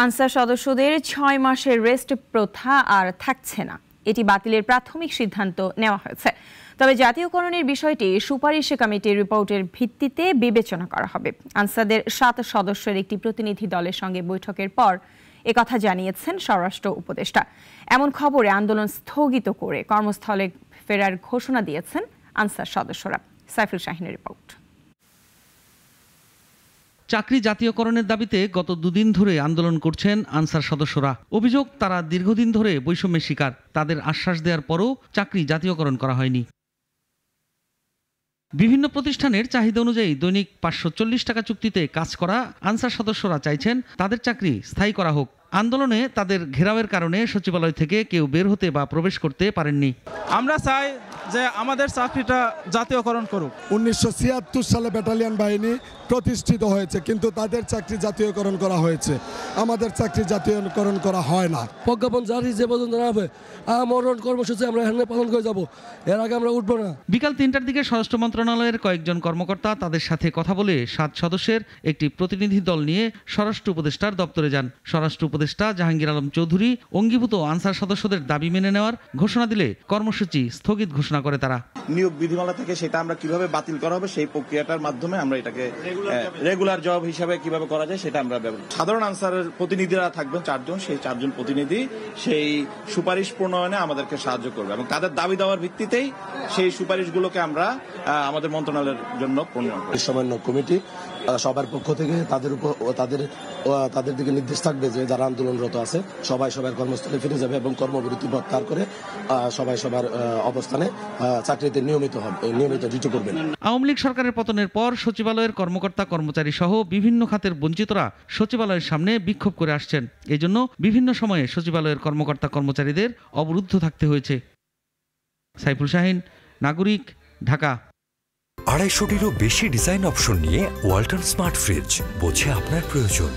Answer সদস্যদের ৬ মাসের rest প্রথা আর থাকছে না, এটি বাতিলের প্রাথমিক সিদ্ধান্ত নেওয়া হয়েছে। তবে জাতীয়করণের বিষয়টি সুপারিশ কমিটির রিপোর্টের ভিত্তিতে বিবেচনা করা হবে। আনসারদের ৭ সদস্যের একটি প্রতিনিধি দলের সঙ্গে বৈঠকের পর একথা জানিয়েছেন স্বরাষ্ট্র উপদেষ্টা। এমন খবরে আন্দোলন স্থগিত করে কর্মস্থলে ফেরার ঘোষণা দিয়েছেন আনসার সদস্যরা। সাইফুল শাহিনের রিপোর্ট। চাকরি জাতীয়করণের দাবিতে গত দুদিন ধরে আন্দোলন করছেন আনসার সদস্যরা। অভিযোগ, তারা দীর্ঘদিন ধরে বৈষম্যের শিকার। তাদের আশ্বাস দেওয়ার পরও চাকরি জাতীয়করণ করা হয়নি। বিভিন্ন প্রতিষ্ঠানের চাহিদা অনুযায়ী দৈনিক ৫৪০ টাকা চুক্তিতে কাজ করা আনসার সদস্যরা চাইছেন তাদের চাকরি স্থায়ী করা হোক। আন্দোলনে তাদের ঘেরাওয়ের কারণে সচিবালয় থেকে কেউ বের হতে বা প্রবেশ করতে পারেননি। আমরা চাই যে আমাদের চাকরিটা জাতীয়করণ করুক। ১৯৭৬ সালে ব্যাটালিয়ন বাহিনী প্রতিষ্ঠিত হয়েছে, কিন্তু তাদের চাকরি জাতীয়করণ করা হয়েছে, আমাদের চাকরি জাতীয়করণ করা হয় না। প্রজ্ঞাপন জারি যে পর্যন্ত না হবে আমরণ কর্মসূচি আমরা এখানে পালন করে যাব, এর আগে আমরা উঠবো না। বিকাল ৩টার দিকে স্বরাষ্ট্র মন্ত্রণালয়ের কয়েকজন কর্মকর্তা তাদের সাথে কথা বলে ৭ সদস্যের একটি প্রতিনিধি দল নিয়ে স্বরাষ্ট্র উপদেষ্টার দপ্তরে যান। স্বরাষ্ট্র উপদেষ্টা জাহাঙ্গীর আলম চৌধুরী অঙ্গীভূত আনসার সদস্যদের দাবি মেনে নেওয়ার ঘোষণা দিলে কর্মসূচি স্থগিত ঘোষণা করে তারা। নিয়োগ বিধিমালা থেকে সেটা আমরা কিভাবে বাতিল করা হবে সেই প্রক্রিয়াটার মাধ্যমে আমরা এটাকে রেগুলার জব হিসাবে কিভাবে করা যায় সেটা আমরা সাধারণ আনসারের প্রতিনিধিরা থাকবেন ৪ জন, সেই ৪ জন প্রতিনিধি সেই সুপারিশ প্রণয়নে আমাদেরকে সাহায্য করবে এবং তাদের দাবি দেওয়ার ভিত্তিতেই সেই সুপারিশগুলোকে আমরা আমাদের মন্ত্রণালয়ের জন্য প্রণয়ন করি। সমন্বয় কমিটি সবার পক্ষ থেকে তাদের দিকে নির্দেশ থাকবে যে যারা আন্দোলনরত আছে সবাই সবার কর্মস্থলে ফিরে যাবে এবং কর্মবিরতি প্রত্যাহার করে সবাই সবার অবস্থানে চাকরিতে নিয়মিত ডিউটি করবেন। আওয়ামী লীগ সরকারের পতনের পর সচিবালয়ের কর্মকর্তা কর্মচারী সহ বিভিন্ন খাতের বঞ্চিতরা সচিবালয়ের সামনে বিক্ষোভ করে আসছেন। এই জন্য বিভিন্ন সময়ে সচিবালয়ের কর্মকর্তা কর্মচারীদের অবরুদ্ধ থাকতে হয়েছে। সাইফুল শাহিন, নাগরিক, ঢাকা। ২৫০টিরও বেশি ডিজাইন অপশন নিয়ে ওয়ালটন স্মার্ট ফ্রিজ, বোঝে আপনার প্রয়োজন।